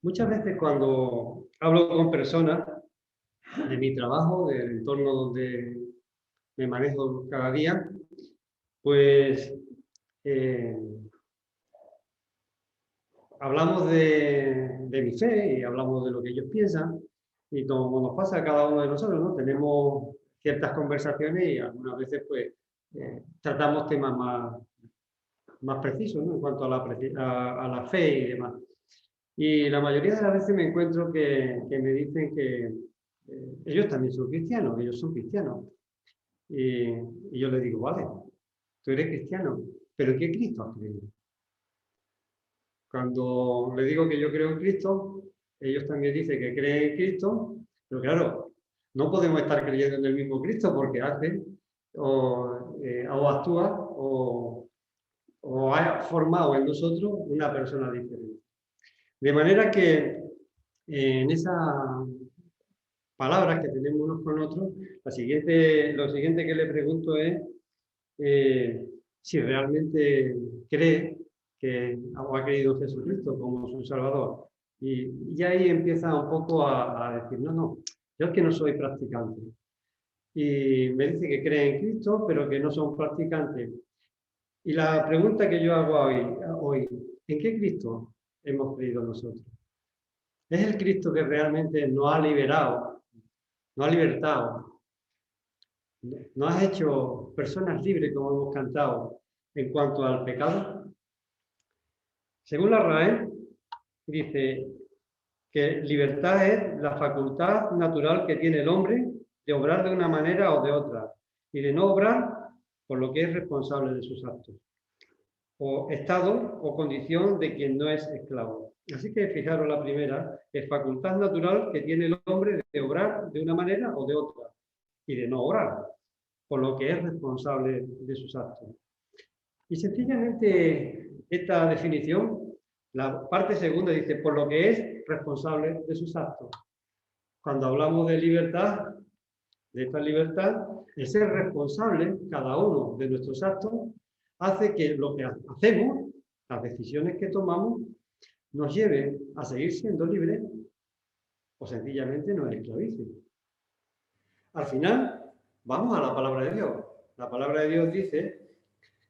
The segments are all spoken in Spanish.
Muchas veces cuando hablo con personas de mi trabajo, del entorno donde me manejo cada día, pues eh, hablamos de mi fe y hablamos de lo que ellos piensan y como nos pasa a cada uno de nosotros, ¿no? Tenemos ciertas conversaciones y algunas veces pues tratamos temas más precisos, ¿no? En cuanto a la fe y demás. Y la mayoría de las veces me encuentro que me dicen que ellos también son cristianos, ellos son cristianos. Y yo les digo, vale, tú eres cristiano, pero ¿en qué Cristo has creído? Cuando le digo que yo creo en Cristo, ellos también dicen que creen en Cristo, pero claro, no podemos estar creyendo en el mismo Cristo porque hace o actúa o ha formado en nosotros una persona diferente. De manera que en esas palabras que tenemos unos con otros, lo siguiente que le pregunto es si realmente cree que o ha creído en Jesucristo como su Salvador. Y ahí empieza un poco a decir, no, yo es que no soy practicante. Y me dice que cree en Cristo, pero que no son practicantes. Y la pregunta que yo hago hoy, ¿en qué Cristo hemos creído nosotros? ¿Es el Cristo que realmente nos ha liberado, nos ha libertado, nos ha hecho personas libres, como hemos cantado, en cuanto al pecado? Según la RAE, dice que libertad es la facultad natural que tiene el hombre de obrar de una manera o de otra y de no obrar por lo que es responsable de sus actos, o estado o condición de quien no es esclavo. Así que fijaros la primera, es facultad natural que tiene el hombre de obrar de una manera o de otra y de no obrar por lo que es responsable de sus actos. Y sencillamente esta definición, la parte segunda dice, por lo que es responsable de sus actos. Cuando hablamos de libertad, de esta libertad, el ser responsable, cada uno de nuestros actos, hace que lo que hacemos, las decisiones que tomamos, nos lleven a seguir siendo libres o sencillamente nos esclavicen. Al final, vamos a la palabra de Dios. La palabra de Dios dice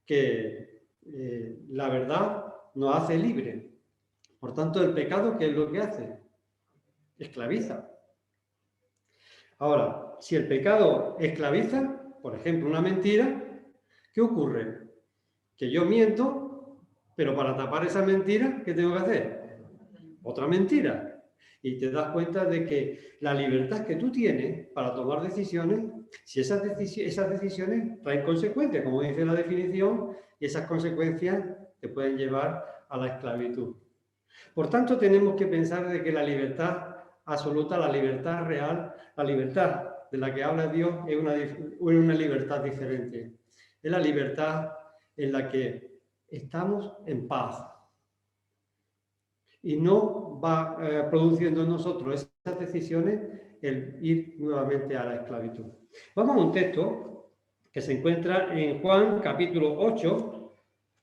que la verdad nos hace libres. Por tanto, el pecado, ¿qué es lo que hace? Esclaviza. Ahora, si el pecado esclaviza, por ejemplo, una mentira, ¿qué ocurre? Que yo miento, pero para tapar esa mentira, ¿qué tengo que hacer? Otra mentira. Y te das cuenta de que la libertad que tú tienes para tomar decisiones, si esas decisiones traen consecuencias, como dice la definición, y esas consecuencias te pueden llevar a la esclavitud. Por tanto, tenemos que pensar de que la libertad absoluta, la libertad real, la libertad de la que habla Dios es una libertad diferente. Es la libertad en la que estamos en paz. Y no va produciendo en nosotros esas decisiones el ir nuevamente a la esclavitud. Vamos a un texto que se encuentra en Juan capítulo 8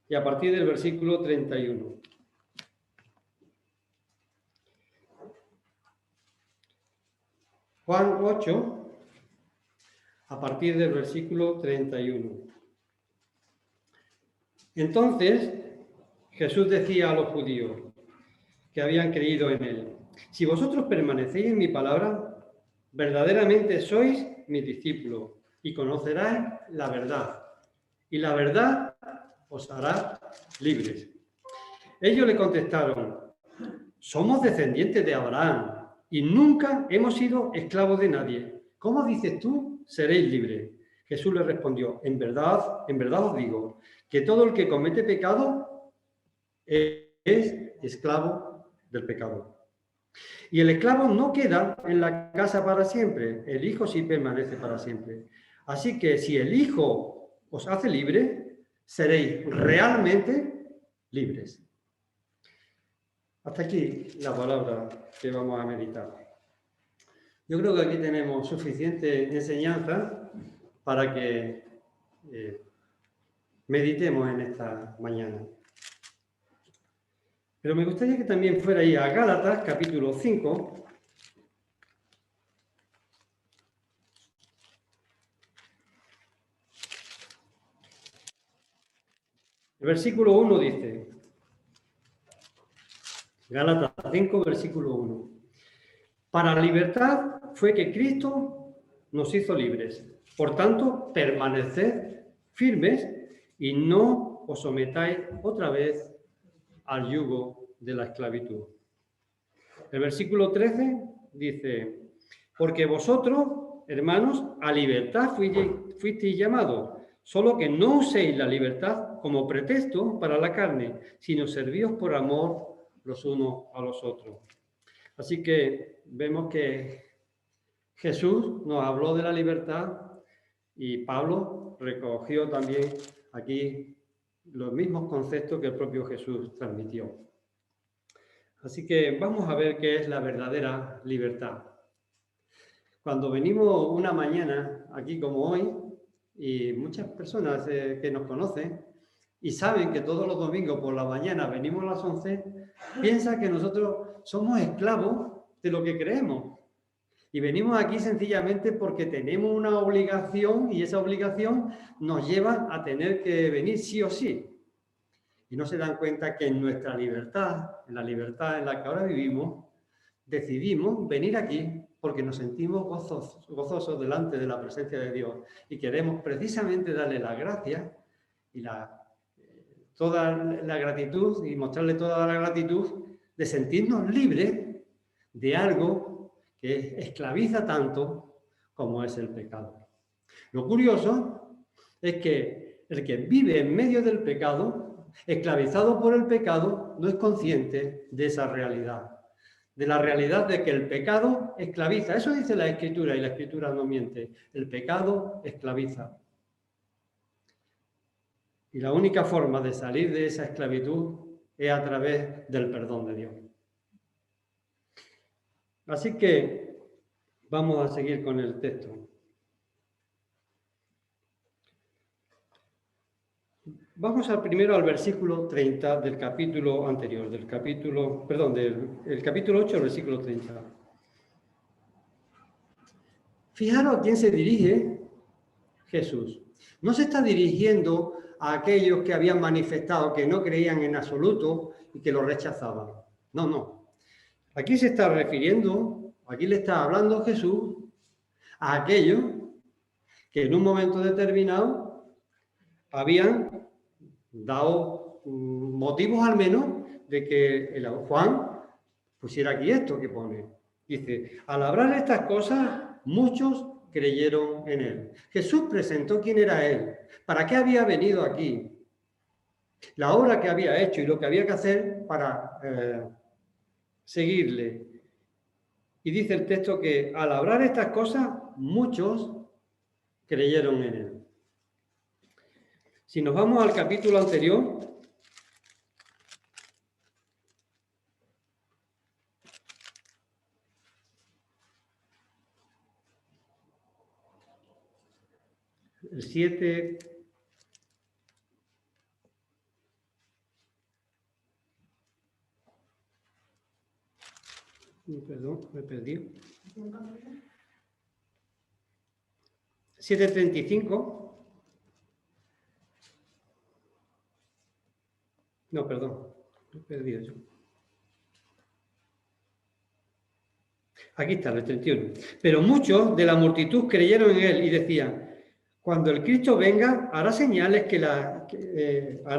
y a partir del versículo 31. Juan 8, a partir del versículo 31. Entonces Jesús decía a los judíos que habían creído en él, si vosotros permanecéis en mi palabra, verdaderamente sois mis discípulos y conoceráis la verdad, y la verdad os hará libres. Ellos le contestaron, somos descendientes de Abraham y nunca hemos sido esclavos de nadie. ¿Cómo dices tú, seréis libres? Jesús le respondió, en verdad os digo, que todo el que comete pecado es esclavo del pecado. Y el esclavo no queda en la casa para siempre, el Hijo sí permanece para siempre. Así que si el Hijo os hace libre, seréis realmente libres. Hasta aquí la palabra que vamos a meditar. Yo creo que aquí tenemos suficiente enseñanza para que meditemos en esta mañana. Pero me gustaría que también fuera ahí a Gálatas, capítulo 5. El versículo 1 dice, Gálatas 5, versículo 1. Para la libertad fue que Cristo nos hizo libres. Por tanto, permaneced firmes y no os sometáis otra vez al yugo de la esclavitud. El versículo 13 dice, porque vosotros, hermanos, a libertad fuisteis llamados, solo que no uséis la libertad como pretexto para la carne, sino servíos por amor los unos a los otros. Así que vemos que Jesús nos habló de la libertad y Pablo recogió también aquí los mismos conceptos que el propio Jesús transmitió. Así que vamos a ver qué es la verdadera libertad. Cuando venimos una mañana aquí como hoy, y muchas personas que nos conocen y saben que todos los domingos por la mañana venimos a las 11, piensan que nosotros somos esclavos de lo que creemos. Y venimos aquí sencillamente porque tenemos una obligación y esa obligación nos lleva a tener que venir sí o sí. Y no se dan cuenta que en nuestra libertad, en la libertad en la que ahora vivimos, decidimos venir aquí porque nos sentimos gozosos delante de la presencia de Dios y queremos precisamente darle las gracias y toda la gratitud y mostrarle toda la gratitud de sentirnos libres de algo que esclaviza tanto como es el pecado. Lo curioso es que el que vive en medio del pecado, esclavizado por el pecado, no es consciente de esa realidad. De la realidad de que el pecado esclaviza. Eso dice la Escritura y la Escritura no miente. El pecado esclaviza. Y la única forma de salir de esa esclavitud es a través del perdón de Dios. Así que vamos a seguir con el texto. Vamos primero al versículo 30 del capítulo anterior, del capítulo 8, versículo 30. Fijaros a quién se dirige Jesús. No se está dirigiendo a aquellos que habían manifestado que no creían en absoluto y que lo rechazaban. No, no. Aquí se está refiriendo, aquí le está hablando Jesús a aquellos que en un momento determinado habían dado motivos al menos de que Juan pusiera aquí esto que pone. Dice, al hablar estas cosas, muchos creyeron en él. Jesús presentó quién era él, para qué había venido aquí, la obra que había hecho y lo que había que hacer para seguirle. Y dice el texto que al hablar estas cosas, muchos creyeron en él. Si nos vamos al capítulo anterior, el 7, perdón, me perdí. 7:35. No, perdón, me he perdido yo. Aquí está, el 31. Pero muchos de la multitud creyeron en él y decían, cuando el Cristo venga, hará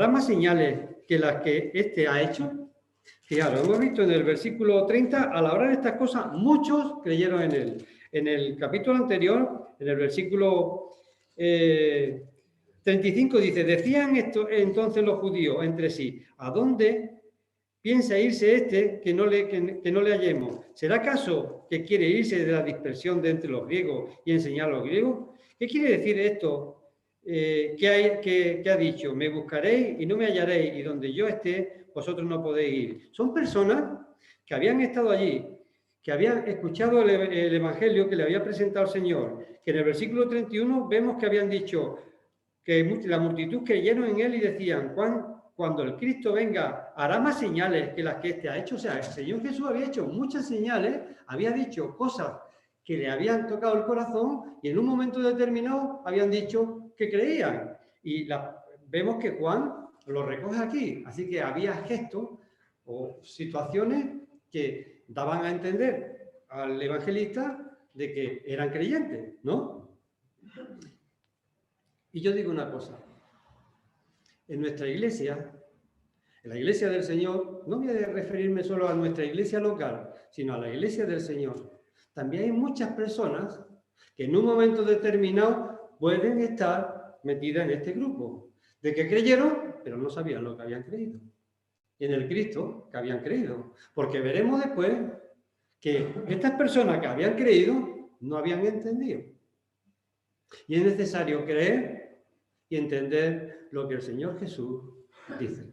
más señales que las que éste ha hecho. Fijaros, hemos visto en el versículo 30, al hablar estas cosas, muchos creyeron en él. En el capítulo anterior, en el versículo 35 dice, decían esto entonces los judíos entre sí, ¿a dónde piensa irse este que no le hallemos? ¿Será acaso que quiere irse de la dispersión de entre los griegos y enseñar a los griegos? ¿Qué quiere decir esto que ha dicho? Me buscaréis y no me hallaréis, y donde yo esté, vosotros no podéis ir. Son personas que habían estado allí, que habían escuchado el Evangelio que le había presentado el Señor, que en el versículo 31 vemos que habían dicho que la multitud creyeron en él y decían, cuando el Cristo venga, hará más señales que las que éste ha hecho. O sea, el Señor Jesús había hecho muchas señales, había dicho cosas que le habían tocado el corazón y en un momento determinado habían dicho que creían. Y vemos que Juan lo recoge aquí. Así que había gestos o situaciones que daban a entender al evangelista de que eran creyentes, ¿no? Y yo digo una cosa. En nuestra iglesia, en la iglesia del Señor, no voy a referirme solo a nuestra iglesia local, sino a la iglesia del Señor. También hay muchas personas que en un momento determinado pueden estar metidas en este grupo, de que creyeron, pero no sabían lo que habían creído. Y en el Cristo que habían creído. Porque veremos después que estas personas que habían creído no habían entendido. Y es necesario creer y entender lo que el Señor Jesús dice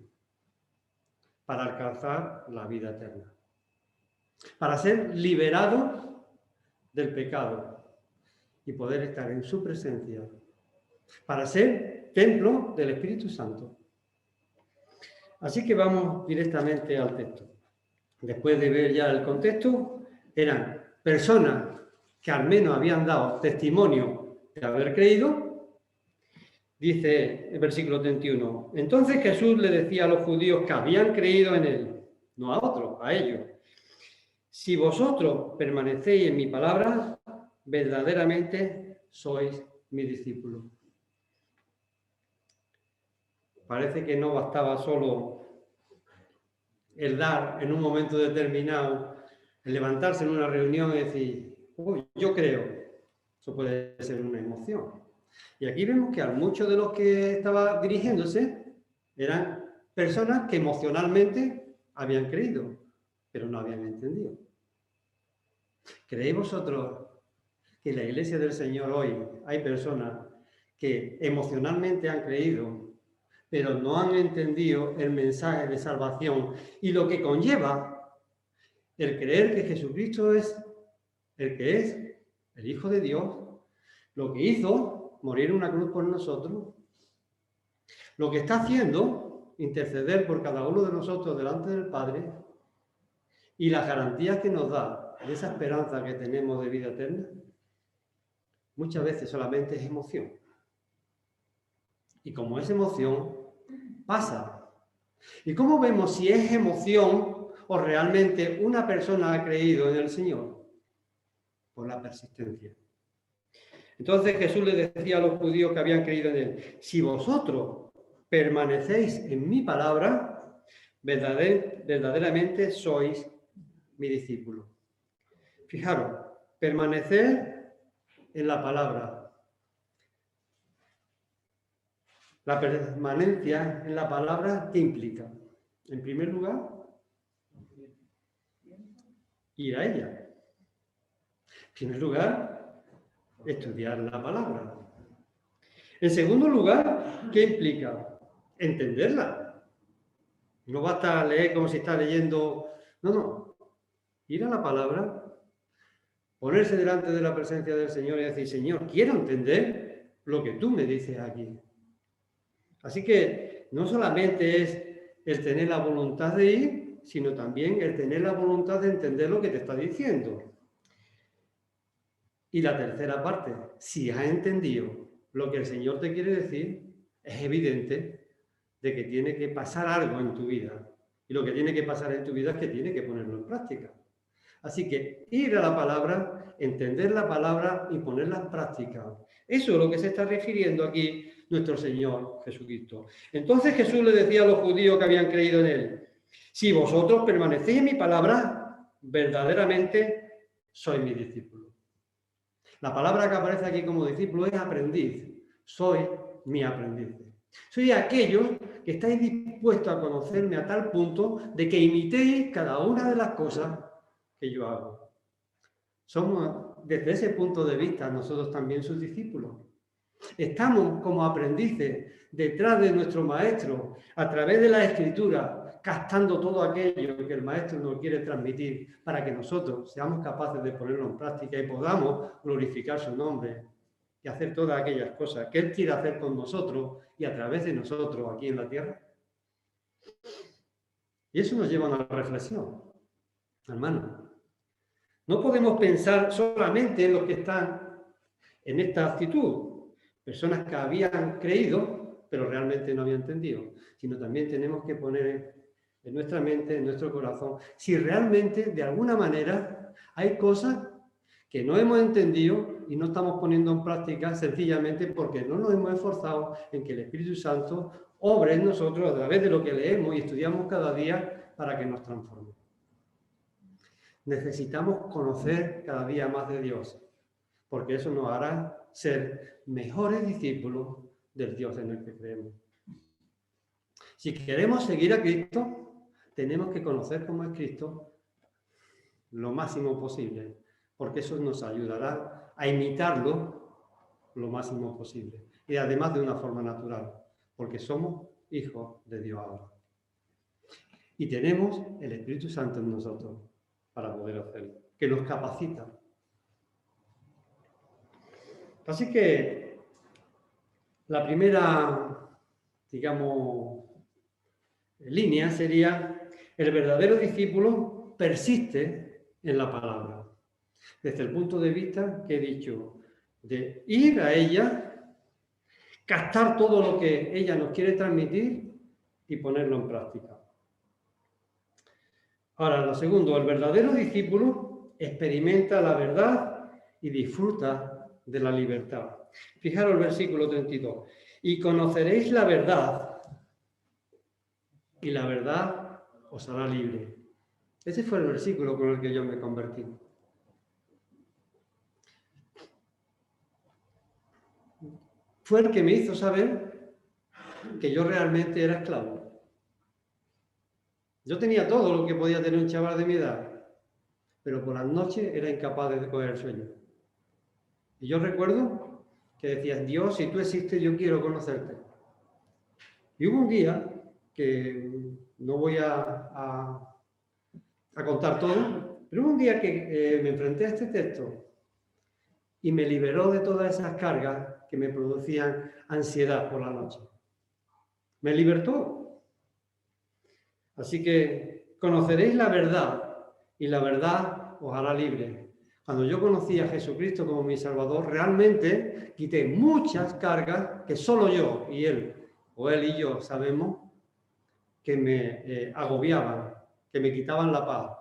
para alcanzar la vida eterna, para ser liberado del pecado y poder estar en su presencia, para ser templo del Espíritu Santo. Así que vamos directamente al texto. Después de ver ya el contexto, eran personas que al menos habían dado testimonio de haber creído. Dice el versículo 31, entonces Jesús le decía a los judíos que habían creído en él, no a otros, a ellos, si vosotros permanecéis en mi palabra, verdaderamente sois mis discípulos. Parece que no bastaba solo el dar en un momento determinado, el levantarse en una reunión y decir, uy, yo creo. Eso puede ser una emoción. Y aquí vemos que a muchos de los que estaba dirigiéndose eran personas que emocionalmente habían creído, pero no habían entendido. ¿Creéis vosotros que en la iglesia del Señor hoy hay personas que emocionalmente han creído, pero no han entendido el mensaje de salvación y lo que conlleva el creer que Jesucristo es el que es, el Hijo de Dios, lo que hizo morir en una cruz por nosotros, lo que está haciendo interceder por cada uno de nosotros delante del Padre y las garantías que nos da de esa esperanza que tenemos de vida eterna? Muchas veces solamente es emoción. Y como es emoción, pasa. ¿Y cómo vemos si es emoción o realmente una persona ha creído en el Señor? Por la persistencia. Entonces Jesús le decía a los judíos que habían creído en él, si vosotros permanecéis en mi palabra, verdaderamente sois mi discípulo. Fijaros, permanecer en la palabra. La permanencia en la palabra, ¿qué implica? En primer lugar, ir a ella. En primer lugar, estudiar la palabra. En segundo lugar, ¿qué implica? Entenderla. No basta leer como si está leyendo. No. Ir a la palabra, ponerse delante de la presencia del Señor y decir, Señor, quiero entender lo que tú me dices aquí. Así que no solamente es el tener la voluntad de ir, sino también el tener la voluntad de entender lo que te está diciendo. Y la tercera parte, si has entendido lo que el Señor te quiere decir, es evidente de que tiene que pasar algo en tu vida. Y lo que tiene que pasar en tu vida es que tiene que ponerlo en práctica. Así que ir a la palabra, entender la palabra y ponerla en práctica. Eso es lo que se está refiriendo aquí nuestro Señor Jesucristo. Entonces Jesús le decía a los judíos que habían creído en él, si vosotros permanecéis en mi palabra, verdaderamente sois mis discípulos. La palabra que aparece aquí como discípulo es aprendiz. Soy mi aprendiz. Soy aquellos que estáis dispuestos a conocerme a tal punto de que imitéis cada una de las cosas que yo hago. Somos, desde ese punto de vista, nosotros también sus discípulos. Estamos como aprendices detrás de nuestro maestro, a través de la escritura, captando todo aquello que el maestro nos quiere transmitir para que nosotros seamos capaces de ponerlo en práctica y podamos glorificar su nombre y hacer todas aquellas cosas que él quiere hacer con nosotros y a través de nosotros aquí en la tierra. Y eso nos lleva a una reflexión, hermano. No podemos pensar solamente en los que están en esta actitud, personas que habían creído, pero realmente no habían entendido, sino también tenemos que poner en nuestra mente, en nuestro corazón, si realmente, de alguna manera, hay cosas que no hemos entendido y no estamos poniendo en práctica sencillamente porque no nos hemos esforzado en que el Espíritu Santo obre en nosotros a través de lo que leemos y estudiamos cada día para que nos transforme. Necesitamos conocer cada día más de Dios, porque eso nos hará ser mejores discípulos del Dios en el que creemos. Si queremos seguir a Cristo, tenemos que conocer cómo es Cristo lo máximo posible, porque eso nos ayudará a imitarlo lo máximo posible. Y además de una forma natural, porque somos hijos de Dios ahora. Y tenemos el Espíritu Santo en nosotros para poder hacerlo, que nos capacita. Así que la primera, digamos, línea sería: el verdadero discípulo persiste en la palabra. Desde el punto de vista que he dicho, de ir a ella, captar todo lo que ella nos quiere transmitir y ponerlo en práctica. Ahora, lo segundo, el verdadero discípulo experimenta la verdad y disfruta de la libertad. Fijaros el versículo 32. Y conoceréis la verdad, y la verdad os hará libre. Ese fue el versículo con el que yo me convertí. Fue el que me hizo saber que yo realmente era esclavo. Yo tenía todo lo que podía tener un chaval de mi edad, pero por las noches era incapaz de coger el sueño. Y yo recuerdo que decías: Dios, si tú existes, yo quiero conocerte. Y hubo un día que no voy a contar todo, pero hubo un día que me enfrenté a este texto y me liberó de todas esas cargas que me producían ansiedad por la noche. Me libertó. Así que conoceréis la verdad y la verdad os hará libre. Cuando yo conocí a Jesucristo como mi Salvador, realmente quité muchas cargas que solo yo y Él, o Él y yo, sabemos que me agobiaban, que me quitaban la paz,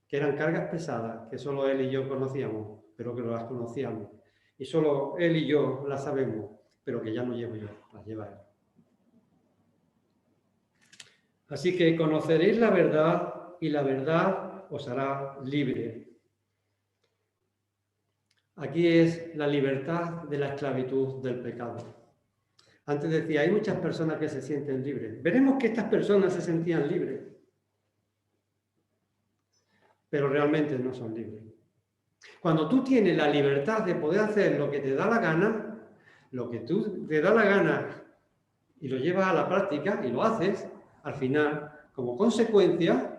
que eran cargas pesadas, que solo Él y yo conocíamos, pero que no las conocíamos. Y solo Él y yo las sabemos, pero que ya no llevo yo, las lleva Él. Así que conoceréis la verdad y la verdad os hará libre. Aquí es la libertad de la esclavitud del pecado. Antes decía, hay muchas personas que se sienten libres. Veremos que estas personas se sentían libres, pero realmente no son libres. Cuando tú tienes la libertad de poder hacer lo que te da la gana, lo que tú te da la gana y lo llevas a la práctica y lo haces, al final, como consecuencia,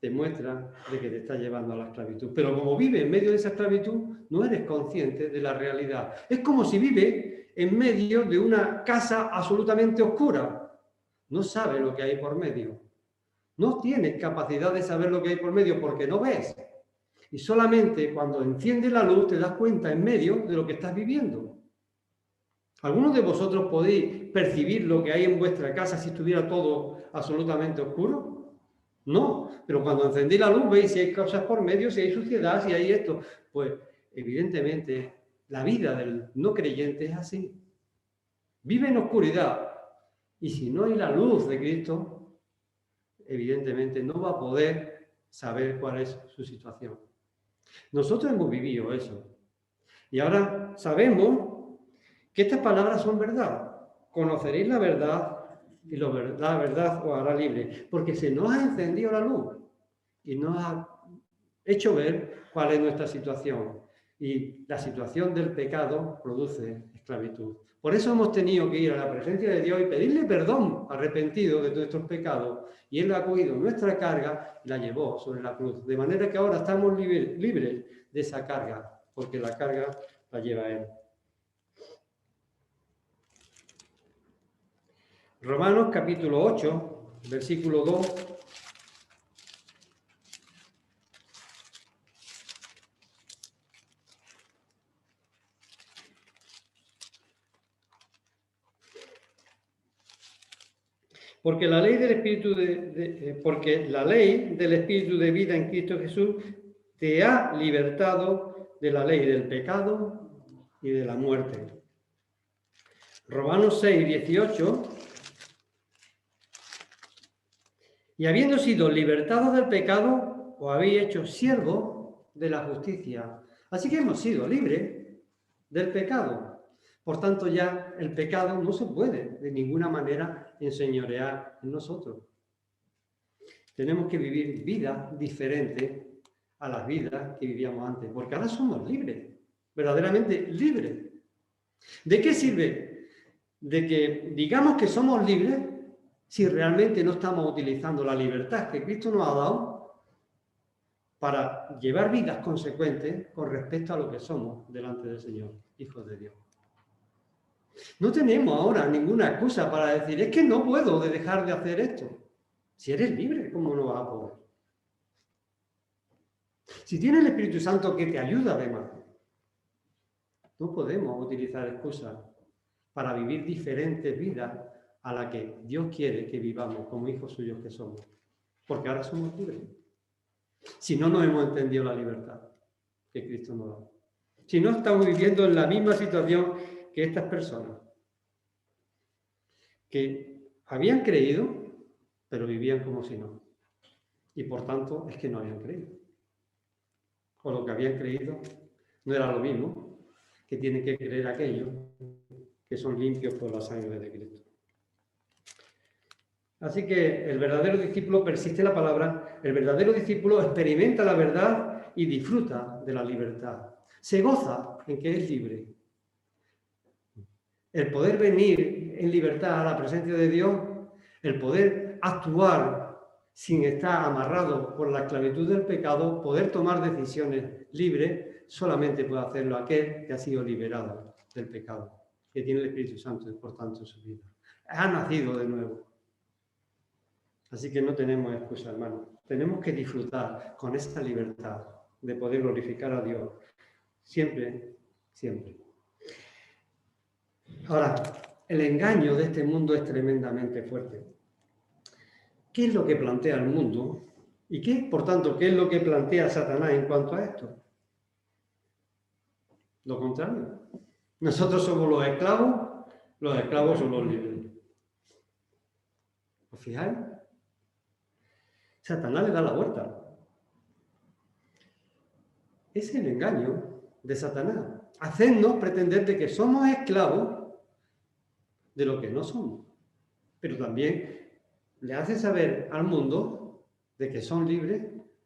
te muestra de que te está llevando a la esclavitud. Pero como vive en medio de esa esclavitud, no eres consciente de la realidad. Es como si vive en medio de una casa absolutamente oscura. No sabe lo que hay por medio. No tienes capacidad de saber lo que hay por medio porque no ves. Y solamente cuando enciende la luz te das cuenta en medio de lo que estás viviendo. ¿Algunos de vosotros podéis percibir lo que hay en vuestra casa si estuviera todo absolutamente oscuro? No, pero cuando encendí la luz veis si hay cosas por medio, si hay suciedad, si hay esto. Pues evidentemente la vida del no creyente es así. Vive en oscuridad y si no hay la luz de Cristo, evidentemente no va a poder saber cuál es su situación. Nosotros hemos vivido eso y ahora sabemos que estas palabras son verdad. Conoceréis la verdad y la verdad os hará libre, porque se nos ha encendido la luz y nos ha hecho ver cuál es nuestra situación. Y la situación del pecado produce esclavitud. Por eso hemos tenido que ir a la presencia de Dios y pedirle perdón arrepentido de nuestros pecados. Y Él ha cogido nuestra carga y la llevó sobre la cruz. De manera que ahora estamos libres de esa carga, porque la carga la lleva Él. Romanos capítulo 8, versículo 2. Porque la ley del Espíritu porque la ley del Espíritu de vida en Cristo Jesús te ha libertado de la ley del pecado y de la muerte. Romanos 6, 18. Y habiendo sido libertados del pecado, os habéis hecho siervos de la justicia. Así que hemos sido libres del pecado. Por tanto, ya el pecado no se puede de ninguna manera enseñorear en nosotros. Tenemos que vivir vidas diferentes a las vidas que vivíamos antes, porque ahora somos libres, verdaderamente libres. ¿De qué sirve? De que digamos que somos libres si realmente no estamos utilizando la libertad que Cristo nos ha dado para llevar vidas consecuentes con respecto a lo que somos delante del Señor, hijos de Dios. No tenemos ahora ninguna excusa para decir, es que no puedo dejar de hacer esto. Si eres libre, ¿cómo no vas a poder? Si tienes el Espíritu Santo que te ayuda además, no podemos utilizar excusas para vivir diferentes vidas a la que Dios quiere que vivamos como hijos suyos que somos. Porque ahora somos libres. Si no nos hemos entendido la libertad que Cristo nos da. Si no estamos viviendo en la misma situación que estas personas, que habían creído, pero vivían como si no. Y por tanto, es que no habían creído. O lo que habían creído no era lo mismo que tienen que creer aquellos que son limpios por la sangre de Cristo. Así que el verdadero discípulo persiste en la palabra, el verdadero discípulo experimenta la verdad y disfruta de la libertad. Se goza en que es libre. El poder venir en libertad a la presencia de Dios, el poder actuar sin estar amarrado por la esclavitud del pecado, poder tomar decisiones libres, solamente puede hacerlo aquel que ha sido liberado del pecado, que tiene el Espíritu Santo, por tanto, en su vida. Ha nacido de nuevo. Así que no tenemos excusa, hermanos. Tenemos que disfrutar con esta libertad de poder glorificar a Dios. Siempre, siempre. Ahora, el engaño de este mundo es tremendamente fuerte. ¿Qué es lo que plantea el mundo? ¿Y qué, por tanto, qué es lo que plantea Satanás en cuanto a esto? Lo contrario. Nosotros somos los esclavos son los libres. ¿Os fijáis? Satanás le da la vuelta. Es el engaño de Satanás. Hacernos pretender de que somos esclavos de lo que no somos. Pero también le hace saber al mundo de que son libres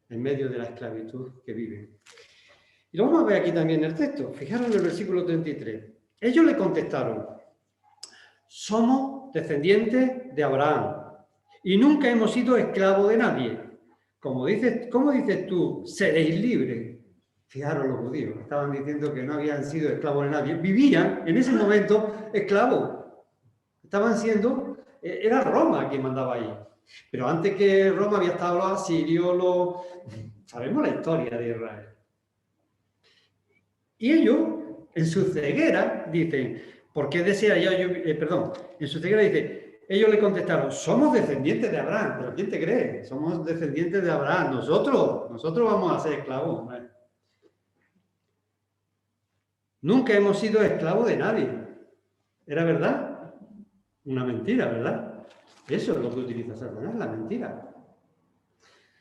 en medio de la esclavitud que viven. Y lo vamos a ver aquí también en el texto. Fijaros en el versículo 33. Ellos le contestaron, somos descendientes de Abraham y nunca hemos sido esclavos de nadie. ¿Cómo dices tú, seréis libres? Fijaros los judíos, estaban diciendo que no habían sido esclavos de nadie. Vivían en ese momento esclavos. Estaban siendo, era Roma quien mandaba ahí. Pero antes que Roma había estado los asirios, sabemos la historia de Israel. Y ellos, en su ceguera, dicen, ¿por qué desea yo? En su ceguera dice, ellos le contestaron, somos descendientes de Abraham. ¿Pero quién te cree? Somos descendientes de Abraham. Nosotros vamos a ser esclavos. Nunca hemos sido esclavos de nadie. ¿Era verdad? Una mentira, ¿verdad? Eso es lo que utiliza Satanás, la mentira.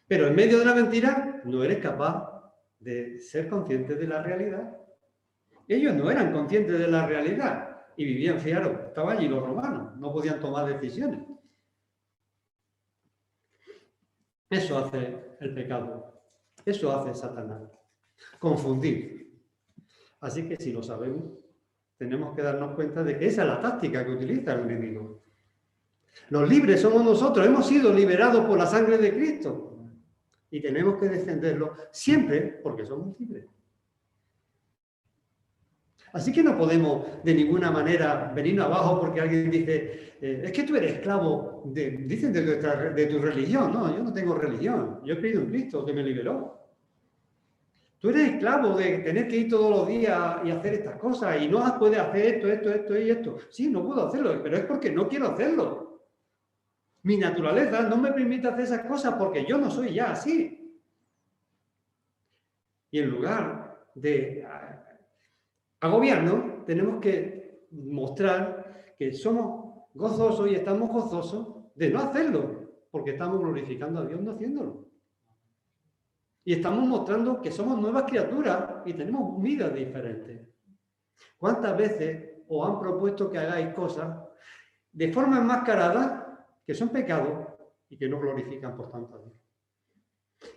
Pero en medio de la mentira no eres capaz de ser consciente de la realidad. Ellos no eran conscientes de la realidad y vivían, fijaros, estaban allí los romanos, no podían tomar decisiones. Eso hace el pecado, eso hace Satanás, confundir. Así que si lo sabemos, tenemos que darnos cuenta de que esa es la táctica que utiliza el enemigo. Los libres somos nosotros, hemos sido liberados por la sangre de Cristo y tenemos que defenderlo siempre porque somos libres. Así que no podemos de ninguna manera venirnos abajo porque alguien dice, es que tú eres esclavo, dicen de tu religión. No, yo no tengo religión, yo he creído en Cristo que me liberó. Tú eres esclavo de tener que ir todos los días y hacer estas cosas y no puedes hacer esto y esto. Sí, no puedo hacerlo, pero es porque no quiero hacerlo. Mi naturaleza no me permite hacer esas cosas porque yo no soy ya así. Y en lugar de agobiarnos, tenemos que mostrar que somos gozosos y estamos gozosos de no hacerlo, porque estamos glorificando a Dios no haciéndolo. Y estamos mostrando que somos nuevas criaturas y tenemos vidas diferentes. ¿Cuántas veces os han propuesto que hagáis cosas de forma enmascarada que son pecados y que no glorifican por tanto a Dios?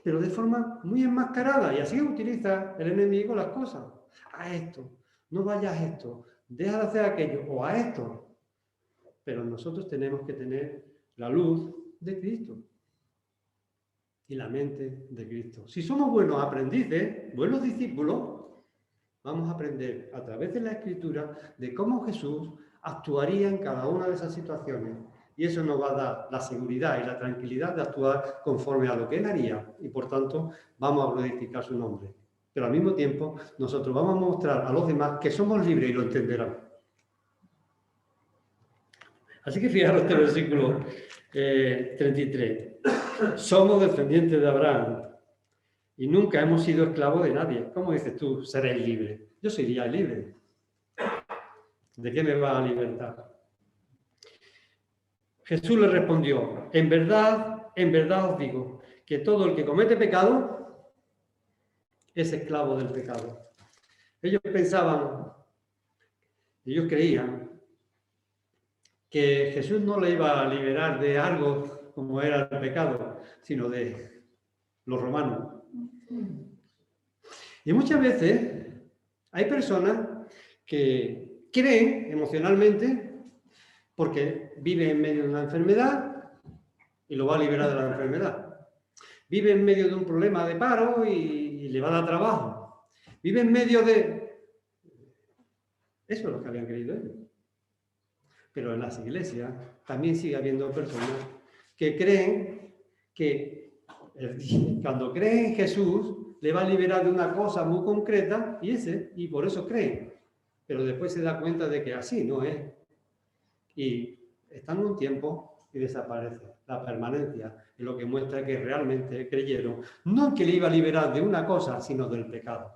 Pero de forma muy enmascarada, y así utiliza el enemigo las cosas. A esto, no vayas a esto, deja de hacer aquello, o a esto. Pero nosotros tenemos que tener la luz de Cristo y la mente de Cristo. Si somos buenos aprendices, buenos discípulos, vamos a aprender a través de la Escritura de cómo Jesús actuaría en cada una de esas situaciones. Y eso nos va a dar la seguridad y la tranquilidad de actuar conforme a lo que Él haría. Y por tanto, vamos a glorificar su nombre. Pero al mismo tiempo, nosotros vamos a mostrar a los demás que somos libres y lo entenderán. Así que fijaros este versículo 33. Somos descendientes de Abraham y nunca hemos sido esclavos de nadie. ¿Cómo dices tú, seréis libres? Yo sería libre. ¿De qué me va a libertar? Jesús le respondió, en verdad os digo, que todo el que comete pecado es esclavo del pecado. Ellos creían que Jesús no le iba a liberar de algo como era el pecado, sino de los romanos. Y muchas veces hay personas que creen emocionalmente porque vive en medio de una enfermedad y lo va a liberar de la enfermedad. Vive en medio de un problema de paro y le va a dar trabajo. Vive en medio de... Eso es lo que habían creído ellos. Pero en las iglesias también sigue habiendo personas que creen que cuando creen en Jesús le va a liberar de una cosa muy concreta y por eso creen. Pero después se da cuenta de que así no es. Y están un tiempo y desaparece. La permanencia es lo que muestra que realmente creyeron, no que le iba a liberar de una cosa, sino del pecado.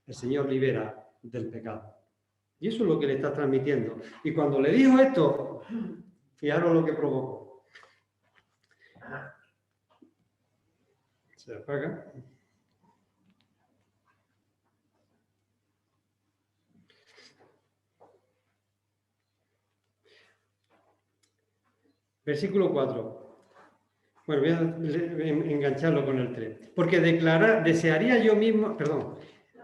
El Señor libera del pecado. Y eso es lo que le está transmitiendo. Y cuando le dijo esto, fijaros lo que provocó. Se apaga. Versículo 4. Bueno, voy a engancharlo con el 3. Porque desearía yo mismo,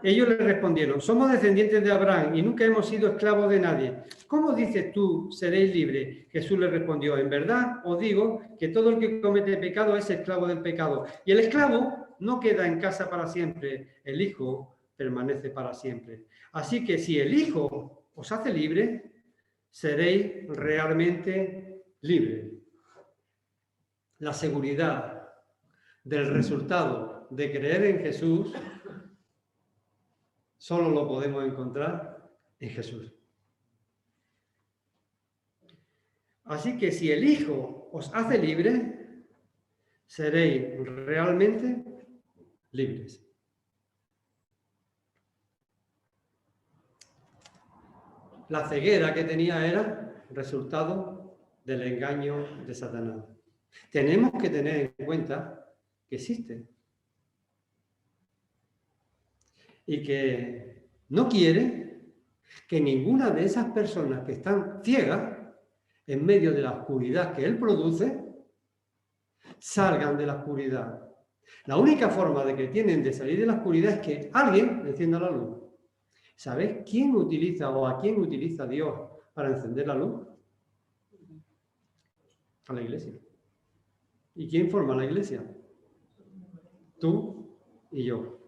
ellos le respondieron, somos descendientes de Abraham y nunca hemos sido esclavos de nadie. ¿Cómo dices tú, seréis libres? Jesús le respondió, en verdad os digo que todo el que comete pecado es esclavo del pecado. Y el esclavo no queda en casa para siempre, el Hijo permanece para siempre. Así que si el Hijo os hace libre, seréis realmente libres. La seguridad del resultado de creer en Jesús solo lo podemos encontrar en Jesús. Así que si el Hijo os hace libre, seréis realmente libres. La ceguera que tenía era resultado del engaño de Satanás. Tenemos que tener en cuenta que existe y que no quiere que ninguna de esas personas que están ciegas en medio de la oscuridad que él produce salgan de la oscuridad. La única forma de que tienen de salir de la oscuridad es que alguien encienda la luz. ¿Sabéis quién utiliza o a quién utiliza Dios para encender la luz? A la iglesia. ¿Y quién forma la iglesia? Tú y yo.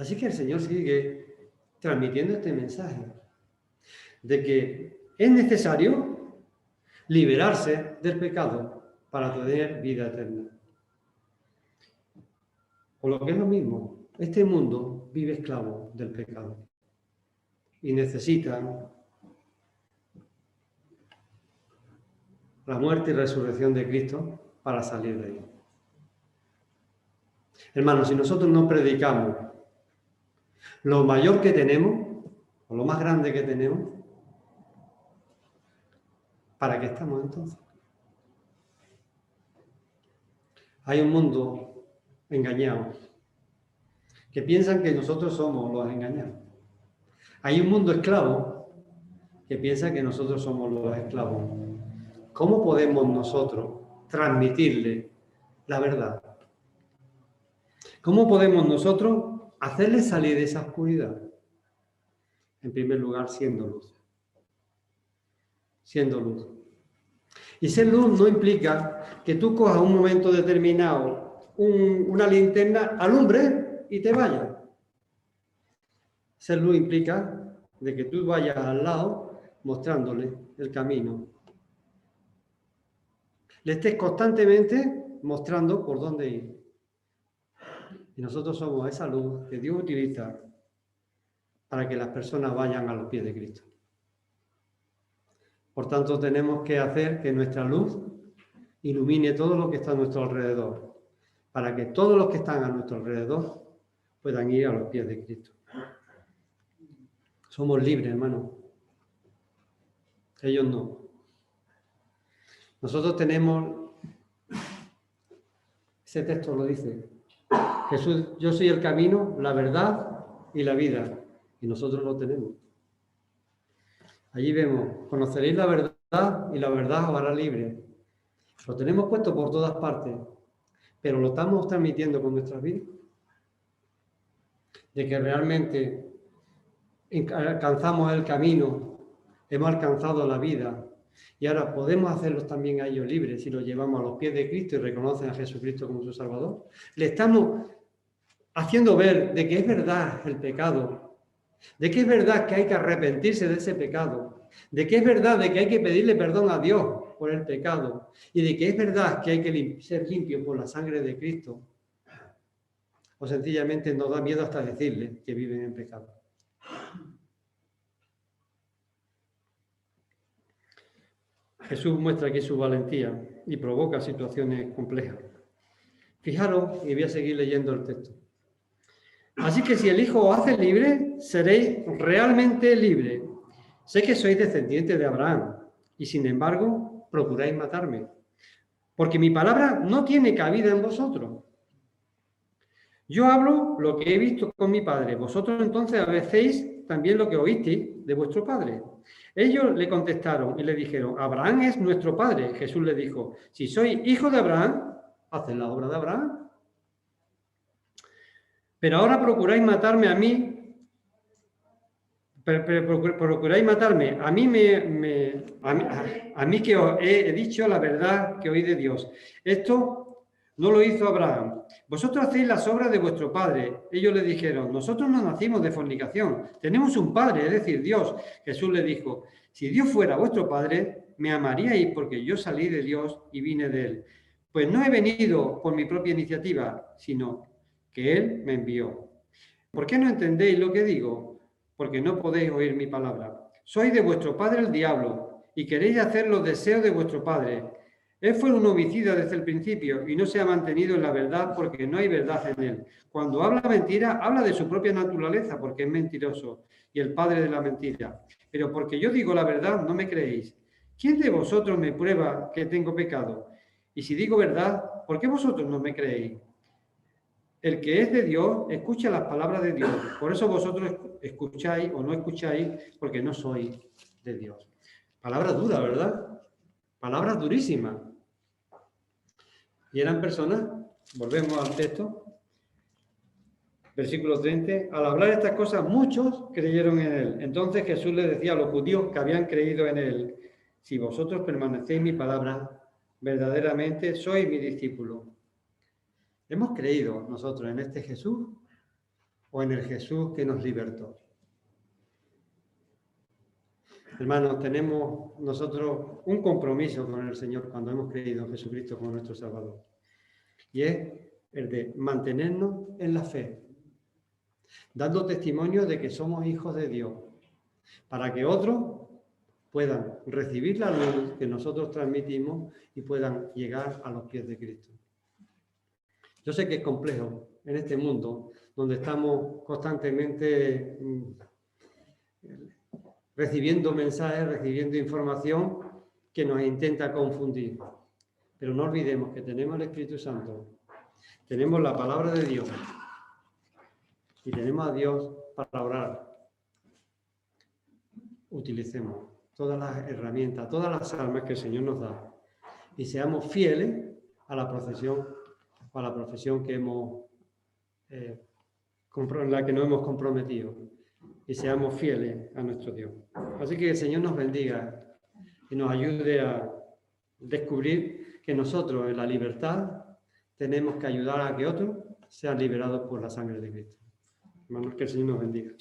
Así que el Señor sigue transmitiendo este mensaje de que es necesario liberarse del pecado para tener vida eterna. O lo que es lo mismo, este mundo vive esclavo del pecado y necesita la muerte y resurrección de Cristo para salir de ahí. Hermanos, si nosotros no predicamos lo mayor que tenemos, o lo más grande que tenemos, ¿para qué estamos entonces? Hay un mundo engañado, que piensan que nosotros somos los engañados. Hay un mundo esclavo que piensa que nosotros somos los esclavos. ¿Cómo podemos nosotros transmitirle la verdad? ¿Cómo podemos nosotros hacerle salir de esa oscuridad? En primer lugar, siendo luz. Siendo luz. Y ser luz no implica que tú cojas un momento determinado una linterna, alumbre y te vayas. Ser luz implica de que tú vayas al lado mostrándole el camino. Le estés constantemente mostrando por dónde ir. Y nosotros somos esa luz que Dios utiliza para que las personas vayan a los pies de Cristo. Por tanto, tenemos que hacer que nuestra luz ilumine todo lo que está a nuestro alrededor, para que todos los que están a nuestro alrededor puedan ir a los pies de Cristo. Somos libres, hermano. Ellos no. Nosotros tenemos, ese texto lo dice, Jesús, yo soy el camino, la verdad y la vida. Y nosotros lo tenemos. Allí vemos, conoceréis la verdad y la verdad os hará libre. Lo tenemos puesto por todas partes, pero lo estamos transmitiendo con nuestras vidas. De que realmente alcanzamos el camino, hemos alcanzado la vida y ahora podemos hacerlos también a ellos libres si los llevamos a los pies de Cristo y reconocen a Jesucristo como su Salvador. Le estamos haciendo ver de que es verdad el pecado, de que es verdad que hay que arrepentirse de ese pecado, de que es verdad de que hay que pedirle perdón a Dios por el pecado y de que es verdad que hay que ser limpios por la sangre de Cristo. O sencillamente nos da miedo hasta decirle que viven en pecado. Jesús muestra aquí su valentía y provoca situaciones complejas. Fijaros, y voy a seguir leyendo el texto. Así que si el Hijo os hace libre, seréis realmente libres. Sé que sois descendientes de Abraham, y sin embargo procuráis matarme, porque mi palabra no tiene cabida en vosotros. Yo hablo lo que he visto con mi padre, vosotros entonces hacéis también lo que oísteis de vuestro padre. Ellos le contestaron y le dijeron, Abraham es nuestro padre. Jesús le dijo, si sois hijo de Abraham, haced la obra de Abraham. Pero ahora procuráis matarme a mí, procuráis matarme, a mí que os he dicho la verdad que oí de Dios. Esto no lo hizo Abraham. Vosotros hacéis las obras de vuestro padre. Ellos le dijeron, nosotros no nacimos de fornicación, tenemos un padre, es decir, Dios. Jesús le dijo, si Dios fuera vuestro padre, me amaríais porque yo salí de Dios y vine de él. Pues no he venido por mi propia iniciativa, sino que él me envió. ¿Por qué no entendéis lo que digo? Porque no podéis oír mi palabra. Sois de vuestro padre el diablo y queréis hacer los deseos de vuestro padre. Él fue un homicida desde el principio y no se ha mantenido en la verdad porque no hay verdad en él. Cuando habla mentira, habla de su propia naturaleza porque es mentiroso y el padre de la mentira. Pero porque yo digo la verdad, no me creéis. ¿Quién de vosotros me prueba que tengo pecado? Y si digo verdad, ¿por qué vosotros no me creéis? El que es de Dios escucha las palabras de Dios. Por eso vosotros escucháis o no escucháis porque no sois de Dios. Palabras duras, ¿verdad? Palabras durísimas. Y eran personas, volvemos al texto, versículo 30, al hablar estas cosas muchos creyeron en él. Entonces Jesús les decía a los judíos que habían creído en él, si vosotros permanecéis en mi palabra, verdaderamente sois mi discípulo. ¿Hemos creído nosotros en este Jesús? o en el Jesús que nos libertó. Hermanos, tenemos nosotros un compromiso con el Señor cuando hemos creído en Jesucristo como nuestro Salvador. Y es el de mantenernos en la fe, dando testimonio de que somos hijos de Dios, para que otros puedan recibir la luz que nosotros transmitimos y puedan llegar a los pies de Cristo. Yo sé que es complejo en este mundo donde estamos constantemente recibiendo mensajes, recibiendo información que nos intenta confundir. Pero no olvidemos que tenemos el Espíritu Santo, tenemos la palabra de Dios y tenemos a Dios para orar. Utilicemos todas las herramientas, todas las armas que el Señor nos da y seamos fieles a la profesión que hemos en la que nos hemos comprometido y seamos fieles a nuestro Dios. Así que el Señor nos bendiga y nos ayude a descubrir que nosotros en la libertad tenemos que ayudar a que otros sean liberados por la sangre de Cristo. Hermanos, que el Señor nos bendiga.